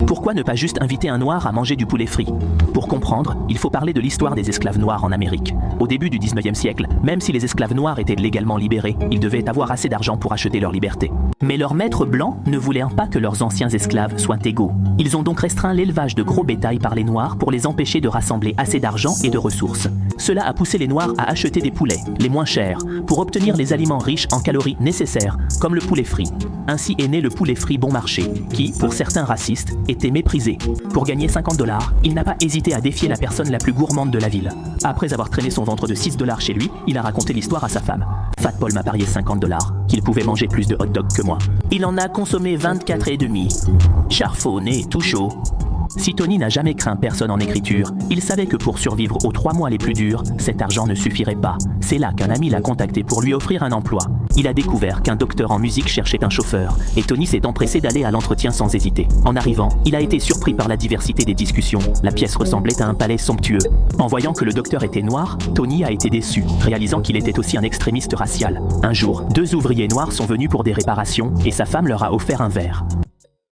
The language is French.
Pourquoi ne pas juste inviter un noir à manger du poulet frit? Pour comprendre, il faut parler de l'histoire des esclaves noirs en Amérique. Au début du 19e siècle, même si les esclaves noirs étaient légalement libérés, ils devaient avoir assez d'argent pour acheter leur liberté. Mais leurs maîtres blancs ne voulaient pas que leurs anciens esclaves soient égaux. Ils ont donc restreint l'élevage de gros bétail par les noirs pour les empêcher de rassembler assez d'argent et de ressources. Cela a poussé les noirs à acheter des poulets, les moins chers, pour obtenir les aliments riches en calories nécessaires, comme le poulet frit. Ainsi est né le poulet frit bon marché, qui, pour certains racistes, était méprisé. Pour gagner 50 $, il n'a pas hésité à défier la personne la plus gourmande de la ville. Après avoir traîné son ventre de 6 $ chez lui, il a raconté l'histoire à sa femme. Fat Paul m'a parié 50 $, qu'il pouvait manger plus de hot dog que moi. Il en a consommé 24 et demi. Charfonné, tout chaud. Si Tony n'a jamais craint personne en écriture, il savait que pour survivre aux 3 mois les plus durs, cet argent ne suffirait pas. C'est là qu'un ami l'a contacté pour lui offrir un emploi. Il a découvert qu'un docteur en musique cherchait un chauffeur, et Tony s'est empressé d'aller à l'entretien sans hésiter. En arrivant, il a été surpris par la diversité des discussions. La pièce ressemblait à un palais somptueux. En voyant que le docteur était noir, Tony a été déçu, réalisant qu'il était aussi un extrémiste racial. Un jour, 2 ouvriers noirs sont venus pour des réparations, et sa femme leur a offert un verre.